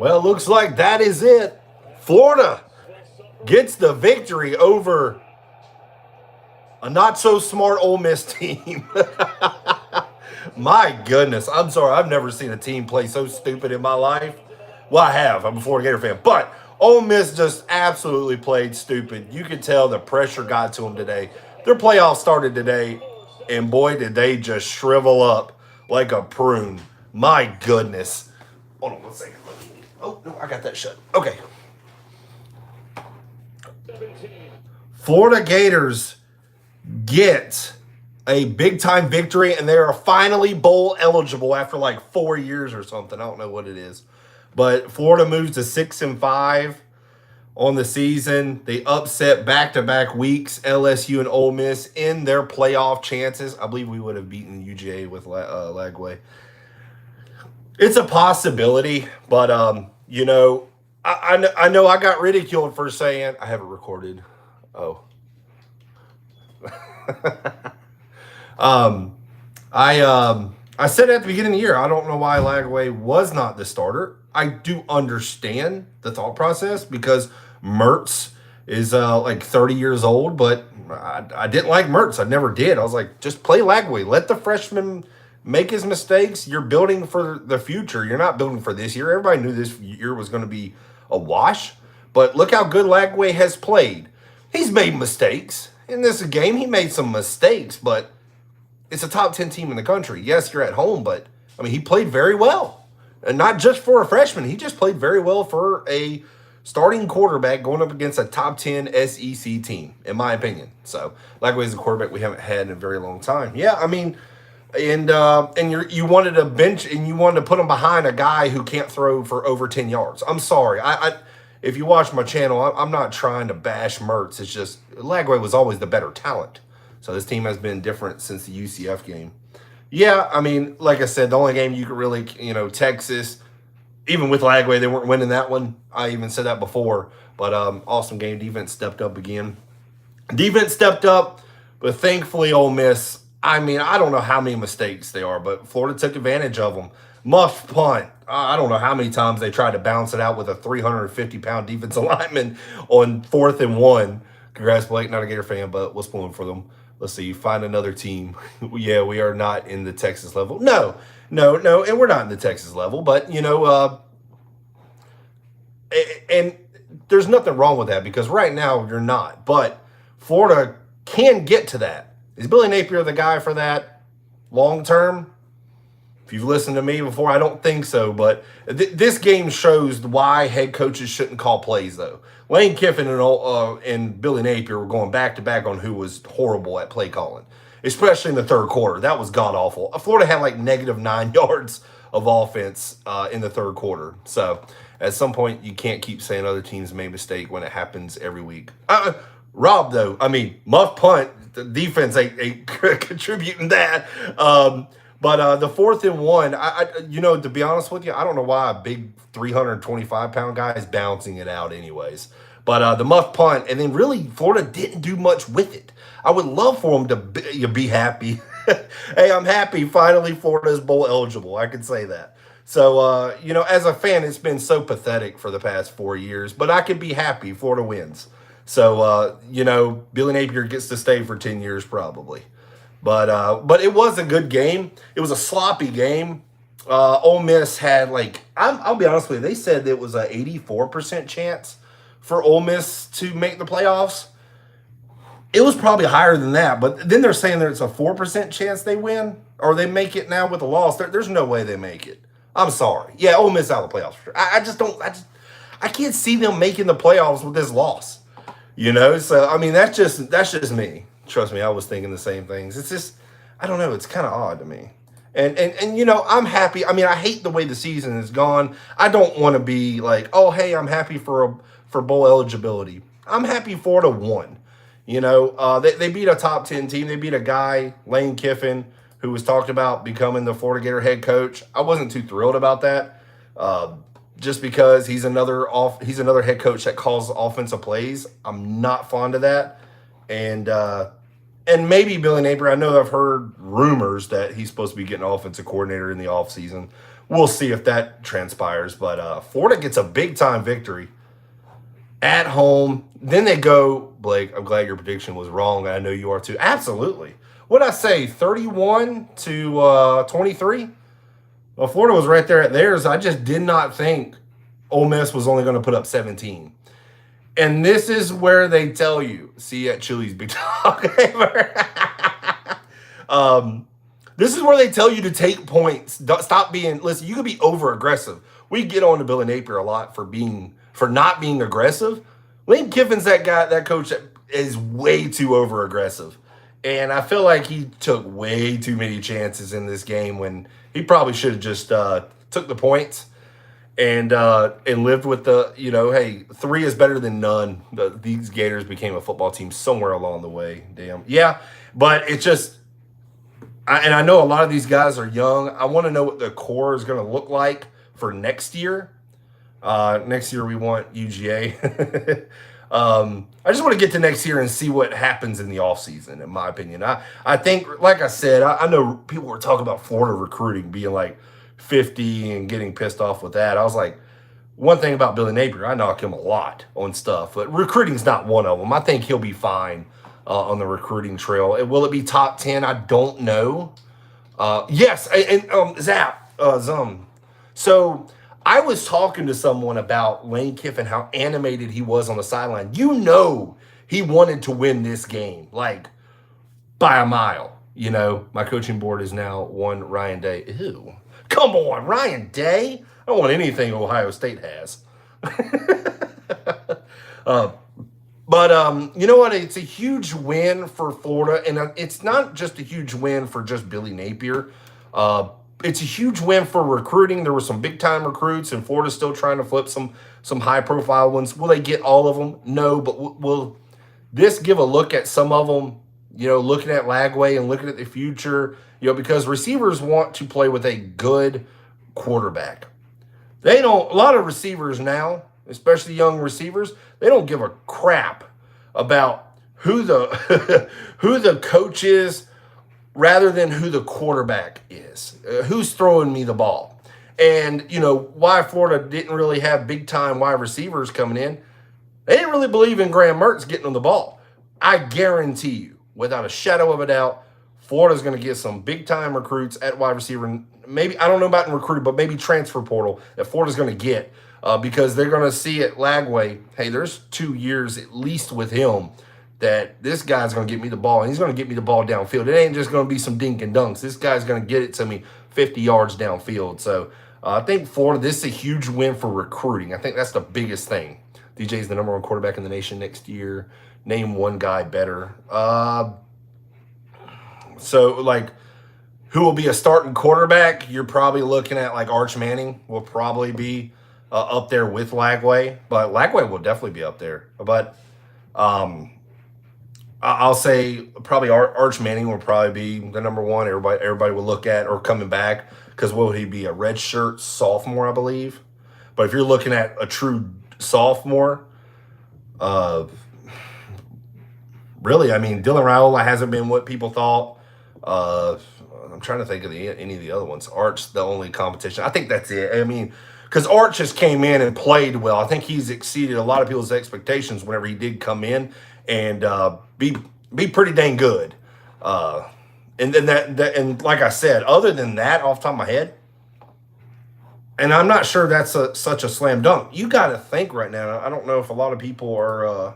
Well, looks like that is it. Florida gets the victory over a not so smart Ole Miss team. My goodness. I'm sorry. I've never seen a team play so stupid in my life. Well, I have. I'm a Florida Gator fan. But Ole Miss just absolutely played stupid. You could tell the pressure got to them today. Their playoffs started today, and boy, did they just shrivel up like a prune. My goodness. Hold on one second. Oh, no, I got that shut. Okay. Florida Gators get a big time victory, and they are finally bowl eligible after like 4 years or something. I don't know what it is, but Florida moves to 6-5 on the season. They upset back-to-back weeks LSU and Ole Miss in their playoff chances. I believe we would have beaten UGA with Lagway. It's a possibility, but I know I got ridiculed for saying I have it recorded. Oh. I said at the beginning of the year, I don't know why Lagway was not the starter. I do understand the thought process because Mertz is like 30 years old, but I didn't like Mertz. I never did. I was like, just play Lagway. Let the freshman make his mistakes. You're building for the future. You're not building for this year. Everybody knew this year was going to be a wash, but look how good Lagway has played. He's made mistakes. In this game, he made some mistakes, but it's a top 10 team in the country. Yes, you're at home, but I mean, he played very well. And not just for a freshman, he just played very well for a starting quarterback going up against a top 10 SEC team, in my opinion. So, Lagway is a quarterback we haven't had in a very long time. Yeah, I mean, and you wanted to bench and you wanted to put him behind a guy who can't throw for over 10 yards. I'm sorry. If you watch my channel, I'm not trying to bash Mertz. It's just Lagway was always the better talent. So this team has been different since the UCF game. Yeah, I mean, like I said, the only game you could really, Texas, even with Lagway, they weren't winning that one. I even said that before. But awesome game. Defense stepped up again. Defense stepped up, but thankfully Ole Miss, I mean, I don't know how many mistakes they are, but Florida took advantage of them. Muffed punt. I don't know how many times they tried to bounce it out with a 350-pound defensive lineman on 4th and 1. Congrats, Blake. Not a Gator fan, but what's pulling for them? Let's see. Find another team. Yeah, we are not in the Texas level. No, and we're not in the Texas level, but, and there's nothing wrong with that because right now you're not. But Florida can get to that. Is Billy Napier the guy for that long term? If you've listened to me before, I don't think so. But this game shows why head coaches shouldn't call plays, though. Lane Kiffin and Billy Napier were going back-to-back on who was horrible at play calling, especially in the third quarter. That was god-awful. Florida had like negative 9 yards of offense in the third quarter. So at some point, you can't keep saying other teams made a mistake when it happens every week. Rob, though, I mean, muff punt, the defense ain't contributing that. But the 4th and 1, to be honest with you, I don't know why a big 325-pound guy is bouncing it out anyways. But the muff punt, and then really Florida didn't do much with it. I would love for them to be happy. Hey, I'm happy finally Florida's bowl eligible. I can say that. So, as a fan, it's been so pathetic for the past 4 years. But I could be happy Florida wins. So, Billy Napier gets to stay for 10 years probably. But it was a good game. It was a sloppy game. Ole Miss had I'll be honest with you, they said it was a 84% chance for Ole Miss to make the playoffs. It was probably higher than that, but then they're saying there's a 4% chance they win or they make it now with a loss. There's no way they make it. I'm sorry. Yeah, Ole Miss out of the playoffs for sure. I can't see them making the playoffs with this loss. So I mean that's just me. Trust me, I was thinking the same things. It's just, I don't know, it's kind of odd to me. And I'm happy. I mean, I hate the way the season is gone. I don't want to be like, oh, hey, I'm happy for bowl eligibility. I'm happy Florida won. They beat a top 10 team. They beat a guy, Lane Kiffin, who was talked about becoming the Florida Gator head coach. I wasn't too thrilled about that. Just because he's another head coach that calls offensive plays. I'm not fond of that. And maybe Billy Napier, I know I've heard rumors that he's supposed to be getting an offensive coordinator in the offseason. we'll see if that transpires. But Florida gets a big-time victory at home. Then they go, Blake, I'm glad your prediction was wrong. I know you are too. Absolutely. What'd I say, 31 to 23? Well, Florida was right there at theirs. I just did not think Ole Miss was only going to put up 17. And this is where they tell you, see you at Chili's, big talk. This is where they tell you to take points. Stop being, listen, you could be over aggressive. We get on to Billy Napier a lot for not being aggressive. Lane Kiffin's that coach that is way too over aggressive. And I feel like he took way too many chances in this game when he probably should have just took the points and lived with the, hey, 3 is better than none. These Gators became a football team somewhere along the way. Damn. Yeah, but it's just, and I know a lot of these guys are young. I want to know what the core is going to look like for next year. Next year we want UGA. I just want to get to next year and see what happens in the offseason, in my opinion. I think, like I said, I know people were talking about Florida recruiting being like 50 and getting pissed off with that. I was like, one thing about Billy Napier, I knock him a lot on stuff, but recruiting's not one of them. I think he'll be fine on the recruiting trail. Will it be top 10? I don't know. Yes, and Zum. So I was talking to someone about Lane Kiffin, how animated he was on the sideline. He wanted to win this game, like by a mile. My coaching board is now one Ryan Day. Ew. Come on, Ryan Day. I don't want anything Ohio State has. But you know what? It's a huge win for Florida, and it's not just a huge win for just Billy Napier. It's a huge win for recruiting. There were some big-time recruits, and Florida's still trying to flip some high-profile ones. Will they get all of them? No, but will this give a look at some of them, looking at Lagway and looking at the future, because receivers want to play with a good quarterback. A lot of receivers now, especially young receivers, they don't give a crap about who the who the coach is rather than who the quarterback is. Who's throwing me the ball? And, why Florida didn't really have big-time wide receivers coming in, they didn't really believe in Graham Mertz getting on the ball. I guarantee you, without a shadow of a doubt, Florida's going to get some big-time recruits at wide receiver. Maybe, I don't know about in recruiting, but maybe transfer portal that Florida's going to get because they're going to see at Lagway, hey, there's 2 years at least with him that this guy's going to get me the ball, and he's going to get me the ball downfield. It ain't just going to be some dink and dunks. This guy's going to get it to me 50 yards downfield. So I think Florida, this is a huge win for recruiting. I think that's the biggest thing. DJ's the #1 quarterback in the nation next year. Name one guy better. Who will be a starting quarterback? You're probably looking at Arch Manning will probably be up there with Lagway, but Lagway will definitely be up there. But I'll say probably Arch Manning will probably be the #1 everybody will look at, or coming back, because will he be a redshirt sophomore, I believe. But if you're looking at a true sophomore, really, Dylan Raiola hasn't been what people thought. I'm trying to think of any of the other ones. Arch, the only competition. I think that's it. Because Arch just came in and played well. I think he's exceeded a lot of people's expectations whenever he did come in and be pretty dang good. And then and like I said, other than that, off the top of my head, and I'm not sure that's such a slam dunk. You got to think right now. I don't know if a lot of people are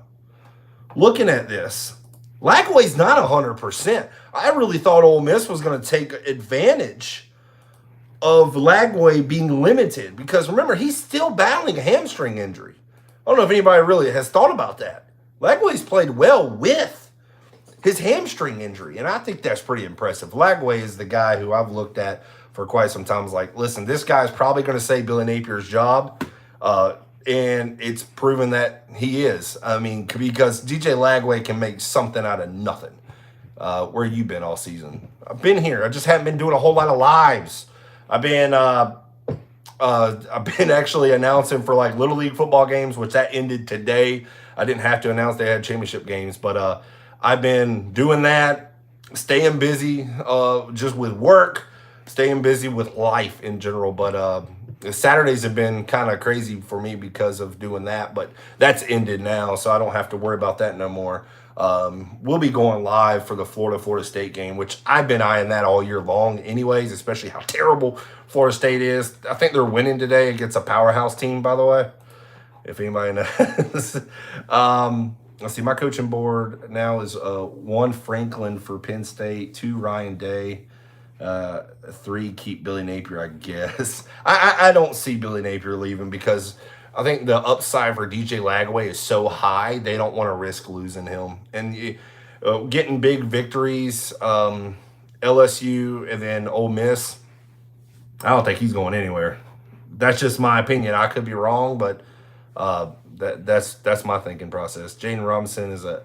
looking at this. Lagway's not 100%. I really thought Ole Miss was going to take advantage of Lagway being limited, because remember, he's still battling a hamstring injury. I don't know if anybody really has thought about that. Lagway's played well with his hamstring injury, and I think that's pretty impressive. Lagway is the guy who I've looked at for quite some time. I was like, listen, this guy's probably going to save Billy Napier's job, and it's proven that he is. Because DJ Lagway can make something out of nothing. Where you been all season? I've been here. I just haven't been doing a whole lot of lives. I've been actually announcing for Little League football games, which that ended today. I didn't have to announce they had championship games, but I've been doing that, staying busy, just with work, staying busy with life in general. But Saturdays have been kind of crazy for me because of doing that. But that's ended now, so I don't have to worry about that no more. We'll be going live for the Florida State game, which I've been eyeing that all year long, anyways. Especially how terrible Florida State is. I think they're winning today against a powerhouse team, by the way, if anybody knows. Let's see. My coaching board now is 1 Franklin for Penn State, 2 Ryan Day, 3 keep Billy Napier, I guess. I don't see Billy Napier leaving because I think the upside for DJ Lagway is so high, they don't want to risk losing him. And getting big victories, LSU and then Ole Miss, I don't think he's going anywhere. That's just my opinion. I could be wrong, but that's my thinking process. Jaden Robinson is a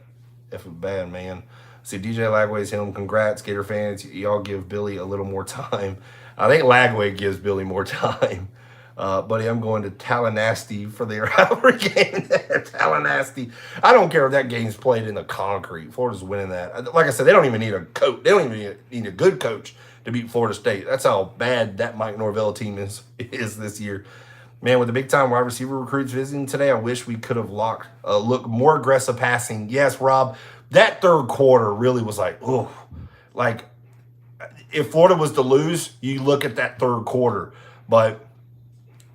bad man. See, DJ Lagway's him. Congrats, Gator fans. Y'all give Billy a little more time. I think Lagway gives Billy more time. Buddy, I'm going to Tallahassee for the rivalry game. Tallahassee. I don't care if that game's played in the concrete. Florida's winning that. Like I said, they don't even need a coach. They don't even need a good coach to beat Florida State. That's how bad that Mike Norvell team is this year. Man, with the big-time wide receiver recruits visiting today, I wish we could have looked more aggressive passing. Yes, Rob, that third quarter really was like, oh, like if Florida was to lose, you look at that third quarter. But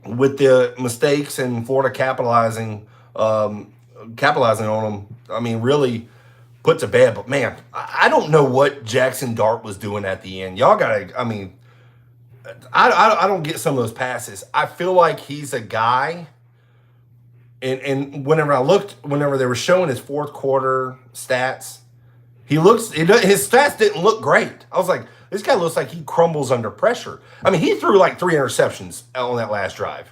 with the mistakes and Florida capitalizing on them, I mean, really put to bed. But, man, I don't know what Jackson Dart was doing at the end. Y'all got to, I mean, I don't get some of those passes. I feel like he's a guy, and whenever they were showing his fourth quarter stats, his stats didn't look great. I was like, this guy looks like he crumbles under pressure. I mean, he threw like 3 interceptions on that last drive.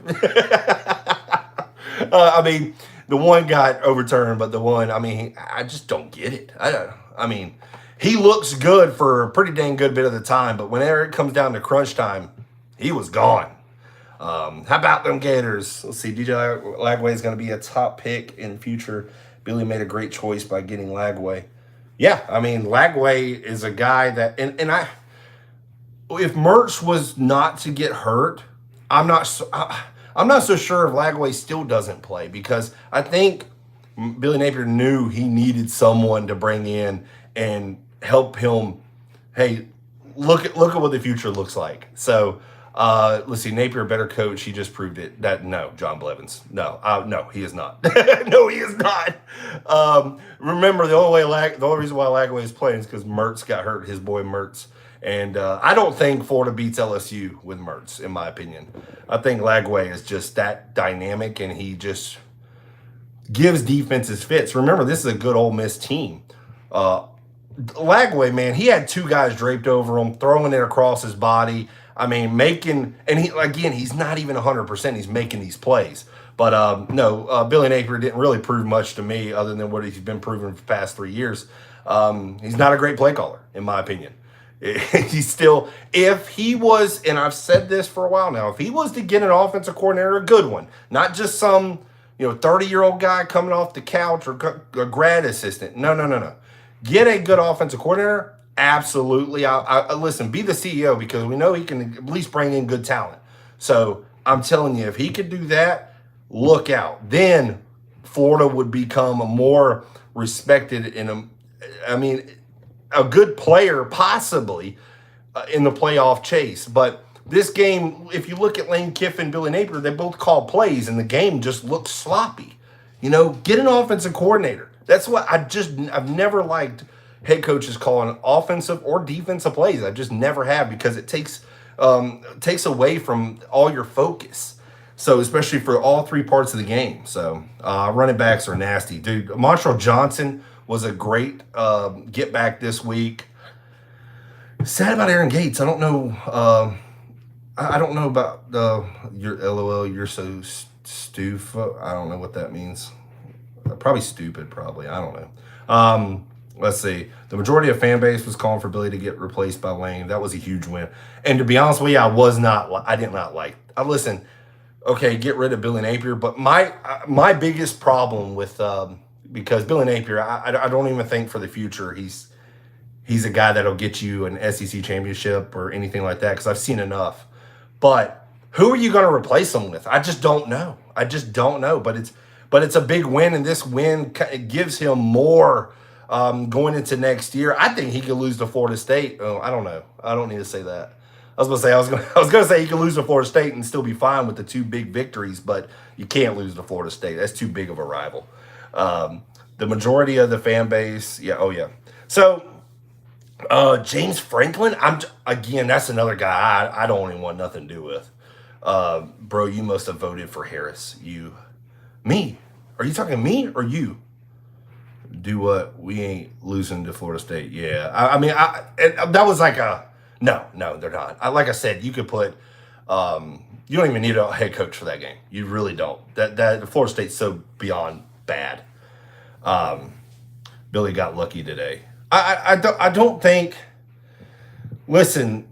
I mean, the one got overturned, but the one, I mean, I just don't get it. I mean, he looks good for a pretty dang good bit of the time, but whenever it comes down to crunch time, he was gone. How about them Gators? Let's see. DJ Lagway is going to be a top pick in future. Billy made a great choice by getting Lagway. Yeah, I mean, Lagway is a guy that, and if Mertz was not to get hurt, I'm not so sure if Lagway still doesn't play, because I think Billy Napier knew he needed someone to bring in and help him. Hey, look at what the future looks like. So let's see. Napier a better coach. He just proved it. No, John Blevins. No, he is not. No, he is not. Remember, the only reason why Lagway is playing is because Mertz got hurt. His boy Mertz. And I don't think Florida beats LSU with Mertz, in my opinion. I think Lagway is just that dynamic, and he just gives defenses fits. Remember, this is a good Ole Miss team. Lagway, man, he had 2 guys draped over him, throwing it across his body. I mean, he's not even 100%. He's making these plays. But no, Billy Napier didn't really prove much to me other than what he's been proving for the past 3 years. He's not a great play caller, in my opinion. He's still, if he was, and I've said this for a while now, if he was to get an offensive coordinator, a good one, not just some 30-year-old guy coming off the couch or a grad assistant. No. Get a good offensive coordinator. Absolutely. I listen, be the CEO, because we know he can at least bring in good talent. So I'm telling you, if he could do that, look out. Then Florida would become a more respected a good player possibly in the playoff chase. But this game, if you look at Lane Kiffin, Billy Napier, they both call plays, and the game just looks sloppy. Get an offensive coordinator. That's what I've never liked head coaches calling offensive or defensive plays. I just never have, because it takes away from all your focus. So especially for all 3 parts of the game. So running backs are nasty, dude. Montreal Johnson was a great get back this week. Sad about Aaron Gates. I don't know. I don't know about your LOL. You're so stupid. I don't know what that means. Probably stupid. Probably. I don't know. Let's see. The majority of fan base was calling for Billy to get replaced by Lane. That was a huge win. And to be honest with you, I did not like. Listen. Okay, get rid of Billy Napier. But my biggest problem with because Billy Napier, I don't even think for the future he's a guy that'll get you an SEC championship or anything like that, because I've seen enough. But who are you going to replace him with? I just don't know. But it's a big win, and this win gives him more going into next year. I think he could lose to Florida State. Oh, I don't know. I don't need to say that. I was going to say he could lose to Florida State and still be fine with the 2 big victories, but you can't lose to Florida State. That's too big of a rival. The majority of the fan base, yeah. So James Franklin, that's another guy I don't even want nothing to do with. Bro, you must have voted for Harris. Me? Are you talking me or you? Do what? We ain't losing to Florida State. Yeah, that was like no, they're not. Like I said, you could put. You don't even need a head coach for that game. You really don't. That Florida State's so beyond bad. Billy got lucky today. I don't think. Listen,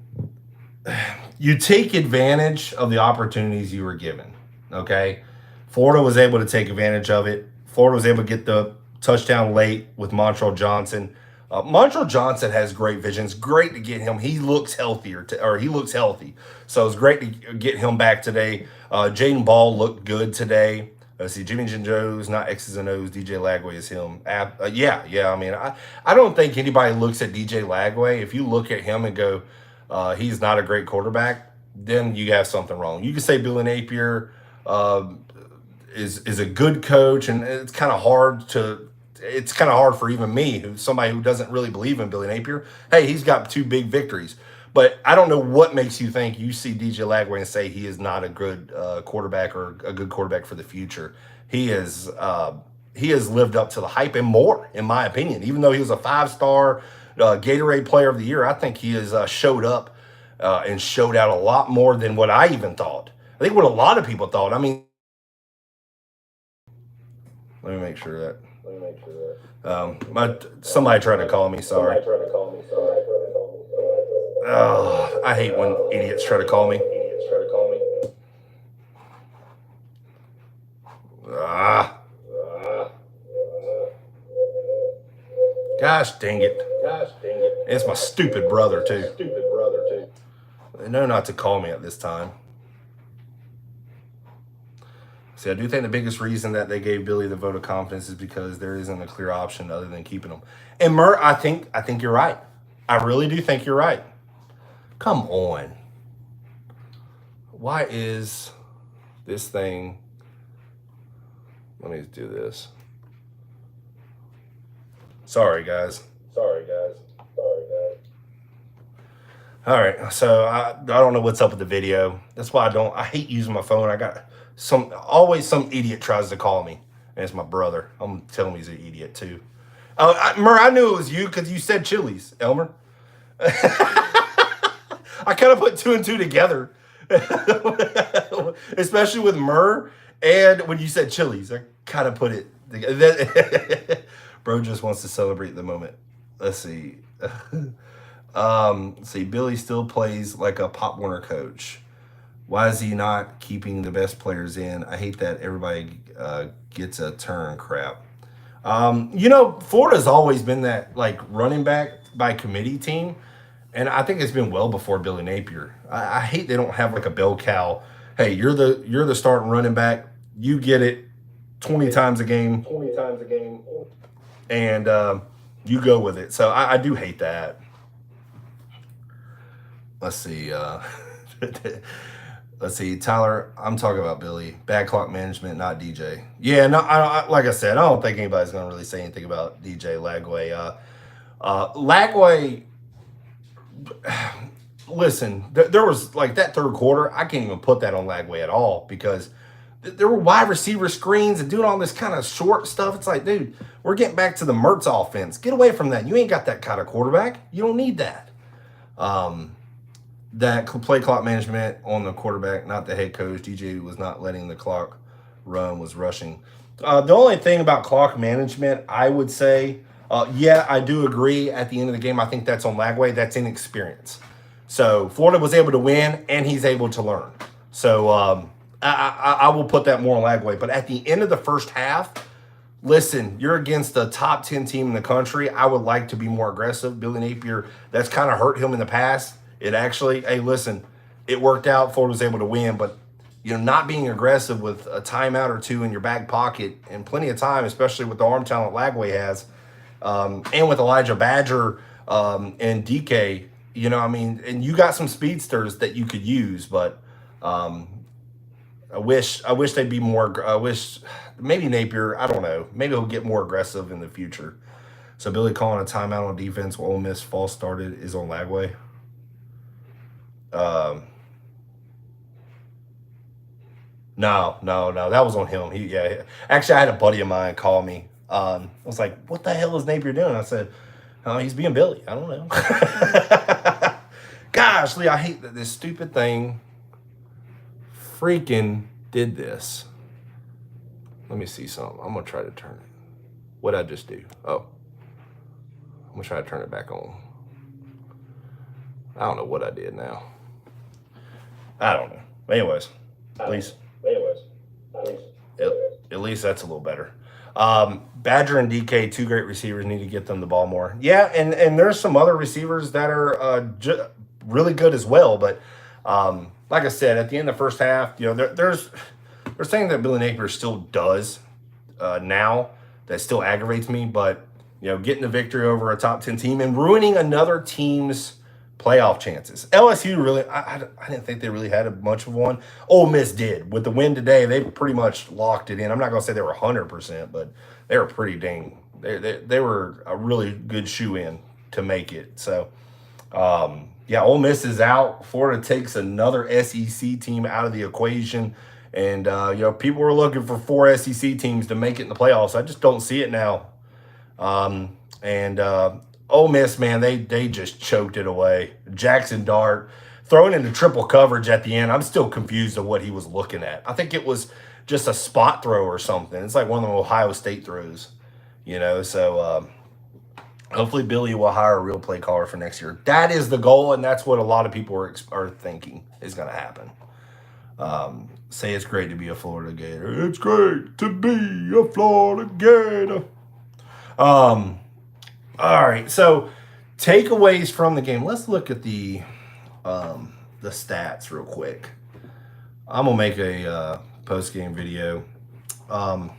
you take advantage of the opportunities you were given. Okay, Florida was able to take advantage of it. Florida was able to get the touchdown late with Montrell Johnson. Montrell Johnson has great vision. It's great to get him. He looks healthier, he looks healthy. So it's great to get him back today. Jaden Ball looked good today. See, Jimmy Joe's not X's and O's. DJ Lagway is him. Yeah. I mean, I don't think anybody looks at DJ Lagway. If you look at him and go, he's not a great quarterback, then you have something wrong. You can say Billy Napier is a good coach, and it's kind of hard for even me, somebody who doesn't really believe in Billy Napier. Hey, he's got 2 big victories. But I don't know what makes you think you see DJ Lagway and say he is not a good quarterback or a good quarterback for the future. He has lived up to the hype and more, in my opinion. Even though he was a 5-star Gatorade Player of the Year, I think he has showed up and showed out a lot more than what I even thought. I think what a lot of people thought. I mean, let me make sure that. Somebody tried to call me. Sorry. Oh, I hate when idiots try to call me. Gosh dang it. It's my stupid brother, too. They know not to call me at this time. See, I do think the biggest reason that they gave Billy the vote of confidence is because there isn't a clear option other than keeping him. And Murr, I think you're right. I really do think you're right. Come on. Why is this thing? Let me do this. Sorry, guys. All right, so I don't know what's up with the video. That's why I hate using my phone. I got always some idiot tries to call me, and it's my brother. I'm telling him he's an idiot too. Murr, I knew it was you because you said Chili's, Elmer. I kind of put 2 and 2 together, especially with Murr, and when you said Chili's, I kind of put it together. Bro just wants to celebrate the moment. Let's see. Billy still plays like a Pop Warner coach. Why is he not keeping the best players in? I hate that everybody gets a turn crap. Florida's always been that like running back by committee team. And I think it's been well before Billy Napier. I hate they don't have like a bell cow. Hey, you're the starting running back. You get it 20 times a game. And you go with it. So I do hate that. Let's see. Let's see, Tyler, I'm talking about Billy. Bad clock management, not DJ. Yeah, no, like I said, I don't think anybody's going to really say anything about DJ Lagway. Lagway, listen, there was like that third quarter, I can't even put that on Lagway at all because there were wide receiver screens and doing all this kind of short stuff. It's like, dude, we're getting back to the Mertz offense. Get away from that. You ain't got that kind of quarterback. You don't need that. That play clock management on the quarterback, not the head coach. DJ was not letting the clock run, was rushing. The only thing about clock management, I would say, yeah, I do agree at the end of the game. I think that's on Lagway. That's inexperience. So Florida was able to win, and he's able to learn. So I will put that more on Lagway. But at the end of the first half, listen, you're against the top 10 team in the country. I would like to be more aggressive. Billy Napier, that's kind of hurt him in the past. It actually, hey, listen, it worked out. Florida was able to win, but not being aggressive with a timeout or two in your back pocket and plenty of time, especially with the arm talent Lagway has, and with Elijah Badger and DK, and you got some speedsters that you could use, but I wish they'd be more. I wish maybe Napier. I don't know. Maybe he'll get more aggressive in the future. So Billy calling a timeout on defense while Ole Miss false started is on Lagway. No, that was on him. Actually, I had a buddy of mine call me. I was like, "What the hell is Napier doing?" I said, "Oh, he's being Billy. I don't know." Gosh, Lee, I hate that this stupid thing freaking did this. Let me see something. I'm gonna try to turn it. What'd I just do? Oh, I'm gonna try to turn it back on. I don't know what I did now. I don't know. Anyways, at least that's a little better. Badger and DK, two great receivers, need to get them the ball more. Yeah, and there's some other receivers that are really good as well. But like I said, at the end of the first half, there's things that Billy Napier still does now that still aggravates me. But getting the victory over a top 10 team and ruining another team's playoff chances. LSU really, I didn't think they really had much of one. Ole Miss did. With the win today, they pretty much locked it in. I'm not going to say they were 100%, but they were pretty dang. They were a really good shoe-in to make it. So, Ole Miss is out. Florida takes another SEC team out of the equation. And, people were looking for 4 SEC teams to make it in the playoffs. I just don't see it now. Ole Miss, man, they just choked it away. Jackson Dart throwing into triple coverage at the end. I'm still confused of what he was looking at. I think it was just a spot throw or something. It's like one of the Ohio State throws, So hopefully Billy will hire a real play caller for next year. That is the goal, and that's what a lot of people are thinking is going to happen. Say it's great to be a Florida Gator. It's great to be a Florida Gator. All right, so takeaways from the game. Let's look at the stats real quick. I'm gonna make a post-game video. I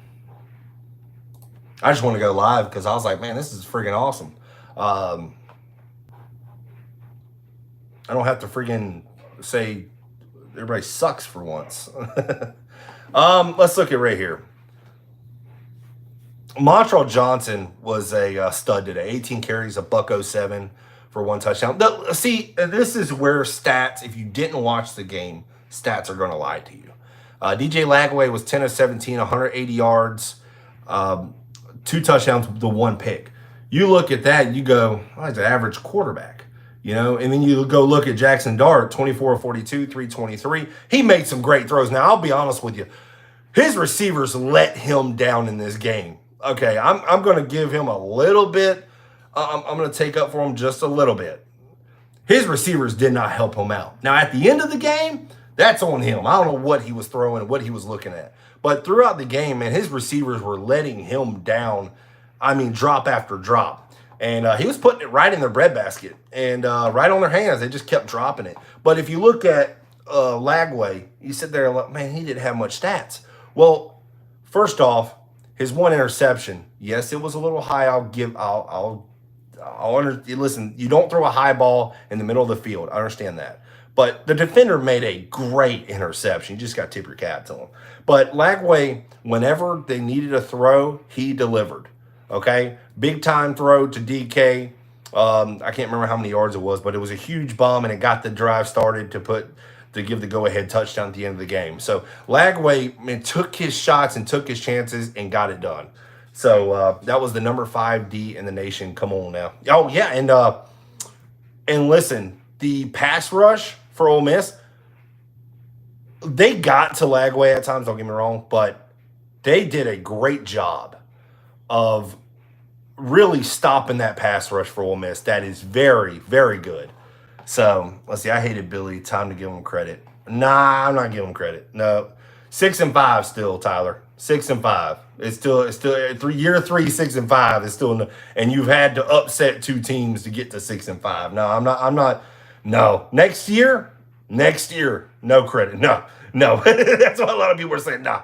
just want to go live because I was like, man, this is freaking awesome. I don't have to freaking say everybody sucks for once. Let's look at right here. Montrell Johnson was a stud today. 18 carries, $107 for 1 touchdown. See, this is where stats, if you didn't watch the game, stats are going to lie to you. DJ Lagway was 10 of 17, 180 yards, 2 touchdowns, the 1 pick. You look at that and you go, oh, he's an average quarterback, and then you go look at Jackson Dart, 24 of 42, 323. He made some great throws. Now, I'll be honest with you. His receivers let him down in this game. Okay, I'm going to give him a little bit. I'm going to take up for him just a little bit. His receivers did not help him out. Now, at the end of the game, that's on him. I don't know what he was throwing and what he was looking at. But throughout the game, man, his receivers were letting him down. I mean, drop after drop. And he was putting it right in their breadbasket and right on their hands. They just kept dropping it. But if you look at Lagway, you sit there and look, man, he didn't have much stats. Well, first off, his 1 interception, yes, it was a little high. Listen, you don't throw a high ball in the middle of the field. I understand that. But the defender made a great interception. You just got to tip your cap to him. But Lagway, whenever they needed a throw, he delivered. Okay? Big time throw to DK. I can't remember how many yards it was, but it was a huge bomb, and it got the drive started to give the go-ahead touchdown at the end of the game. So Lagway, man, took his shots and took his chances and got it done. So that was the number 5 D in the nation. Come on now. Oh, yeah, and listen, the pass rush for Ole Miss, they got to Lagway at times, don't get me wrong, but they did a great job of really stopping that pass rush for Ole Miss. That is very, very good. So, let's see. I hated Billy. Time to give him credit. Nah, I'm not giving him credit. No. 6-5 still, Tyler. 6-5. It's still year 3, 6-5 is still, and you've had to upset 2 teams to get to 6-5. No, I'm not. No, next year, no credit. No. That's what a lot of people are saying. No.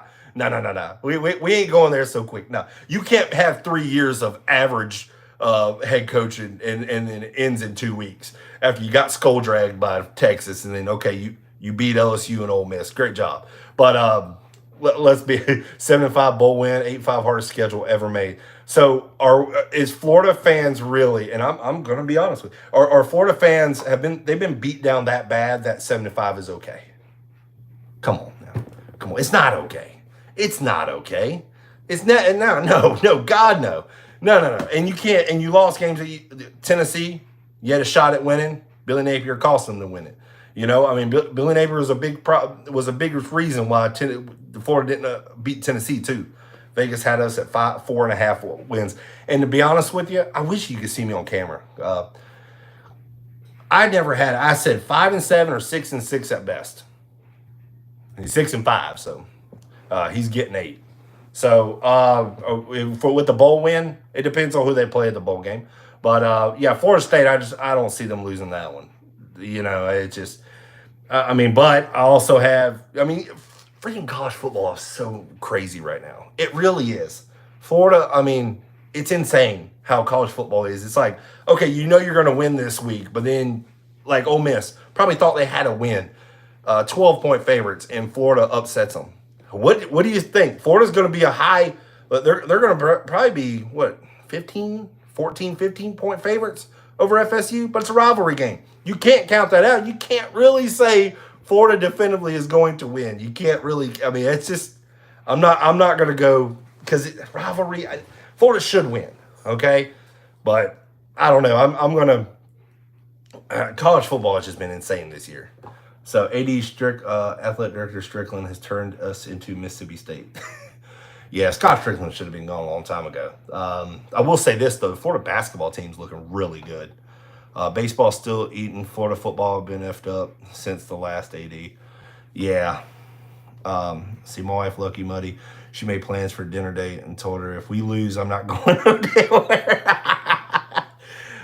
We ain't going there so quick. No, you can't have 3 years of average head coach and it ends in 2 weeks after you got skull dragged by Texas, and then okay, you beat LSU and Ole Miss. Great job, but let's be 7-5 bowl win, 8-5 hardest schedule ever made. So is Florida fans really? And I'm going to be honest with you. Are Florida fans they've been beat down that bad that 7-5 is okay? Come on now, come on. It's not okay. It's not okay. It's not. No. God no. And you can't. And you lost games at Tennessee. You had a shot at winning. Billy Napier cost them to win it. You know, I mean, Billy Napier was a big reason why Florida didn't beat Tennessee too. Vegas had us at 4.5 wins. And to be honest with you, I wish you could see me on camera. I said 5-7 or 6-6 at best. He's 6-5, so he's getting 8. So with the bowl win, it depends on who they play at the bowl game. But yeah, Florida State, I don't see them losing that one. You know, it just, but I also freaking college football is so crazy right now. It really is. Florida, it's insane how college football is. It's like, okay, you know you're going to win this week, but then, like Ole Miss, probably thought they had a win. 12-point favorites, and Florida upsets them. What do you think? Florida's going to be a high, they're going to probably be, 15-point favorites over FSU, but it's a rivalry game. You can't count that out. You can't really say Florida definitively is going to win. You can't really. It's just. I'm not going to go because rivalry. Florida should win. Okay, but I don't know. I'm going to. College football has just been insane this year. So athletic director Strickland has turned us into Mississippi State. Yeah, Scott Strickland should have been gone a long time ago. I will say this, though. The Florida basketball team's looking really good. Baseball's still eating. Florida football have been effed up since the last AD. Yeah. See, my wife, Lucky Muddy, she made plans for dinner date and told her, if we lose, I'm not going anywhere.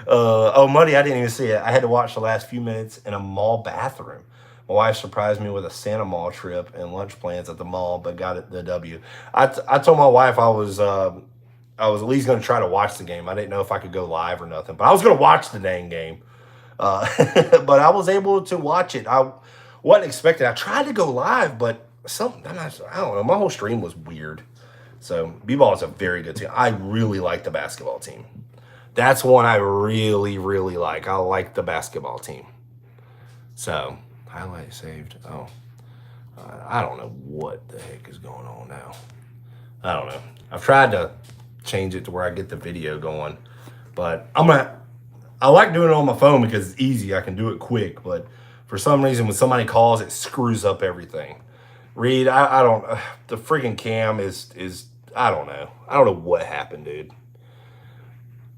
Muddy, I didn't even see it. I had to watch the last few minutes in a mall bathroom. My wife surprised me with a Santa Mall trip and lunch plans at the mall, but got it the W. I told my wife I was at least going to try to watch the game. I didn't know if I could go live or nothing, but I was going to watch the dang game. But I was able to watch it. I wasn't expecting. I tried to go live, but I don't know. My whole stream was weird. So B-ball is a very good team. I really like the basketball team. That's one I really, really like. I like the basketball team. So highlight saved. I don't know what the heck is going on now. I don't know. I've tried to change it to where I get the video going, but I like doing it on my phone because it's easy. I can do it quick, but for some reason when somebody calls, it screws up everything. Reed, I don't, the freaking cam is, I don't know. I don't know what happened, dude.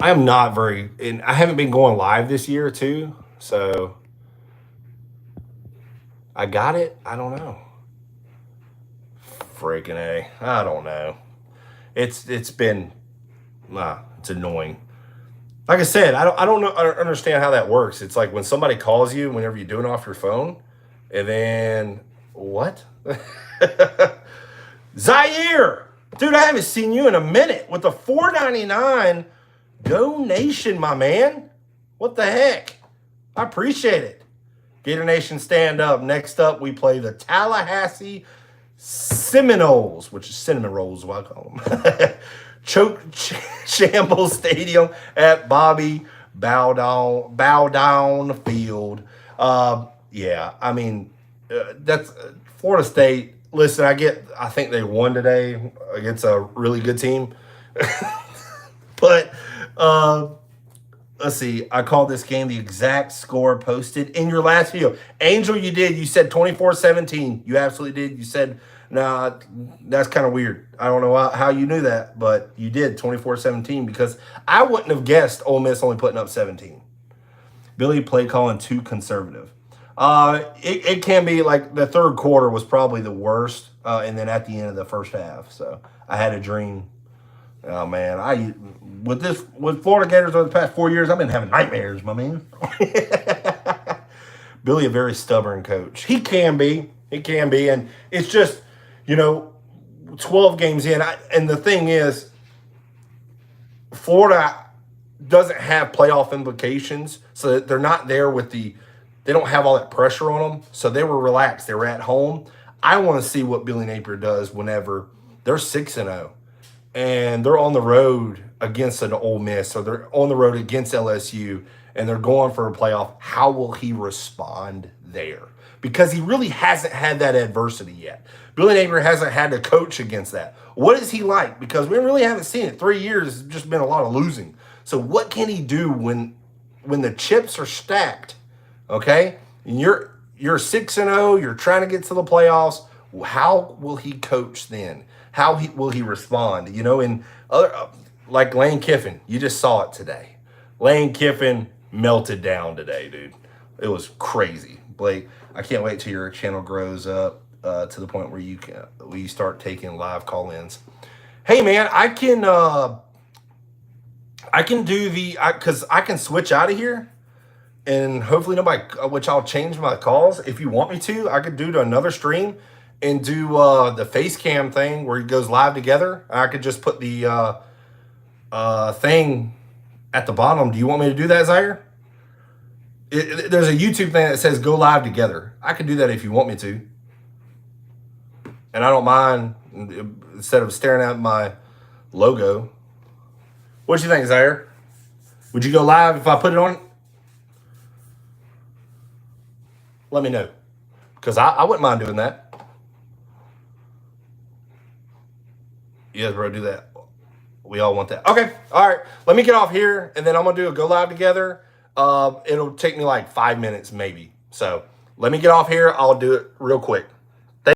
I am not and I haven't been going live this year too, so I got it. I don't know. Freaking A. I don't know. It's been, it's annoying. Like I said, I don't know. I don't understand how that works. It's like when somebody calls you whenever you're doing it off your phone, and then what? Zaire, dude, I haven't seen you in a minute with the $4.99 donation, my man. What the heck? I appreciate it. Gator Nation, stand up. Next up, we play the Tallahassee Seminoles, which is cinnamon rolls, what I call them. Shambles Stadium at Bobby Bowdown Field. That's Florida State. Listen, I think they won today against a really good team. But let's see. I called this game the exact score posted in your last video. Angel, you did. You said 24-17. You absolutely did. You said, nah, that's kind of weird. I don't know how you knew that, but you did 24-17 because I wouldn't have guessed Ole Miss only putting up 17. Billy Playcalling too conservative. It can be like the third quarter was probably the worst, and then at the end of the first half. So I had a dream. Oh man, with Florida Gators over the past 4 years, I've been having nightmares, my man. Billy, a very stubborn coach. He can be, and it's just 12 games in, and the thing is, Florida doesn't have playoff implications, so that they're not there they don't have all that pressure on them, so they were relaxed. They were at home. I want to see what Billy Napier does whenever they're 6-0 and they're on the road against an Ole Miss, or they're on the road against LSU, and they're going for a playoff. How will he respond there? Because he really hasn't had that adversity yet. Billy Napier hasn't had to coach against that. What is he like? Because we really haven't seen it. 3 years has just been a lot of losing. So what can he do when the chips are stacked? Okay, and you're 6-0. You're trying to get to the playoffs. How will he coach then? How will he respond? And other like Lane Kiffin, you just saw it today. Lane Kiffin melted down today, dude. It was crazy, Blake. I can't wait till your channel grows up to the point where you start taking live call-ins. Hey, man, I can do because I can switch out of here. And hopefully nobody, which I'll change my calls. If you want me to, I could do to another stream and do the face cam thing where it goes live together. I could just put the thing at the bottom. Do you want me to do that, Zaire? There's a YouTube thing that says go live together. I could do that if you want me to. And I don't mind, instead of staring at my logo. What do you think, Zaire? Would you go live if I put it on? Let me know, because I wouldn't mind doing that. Yes, bro, do that. We all want that. Okay, all right. Let me get off here, and then I'm going to do a go live together. It'll take me like 5 minutes maybe. So let me get off here. I'll do it real quick.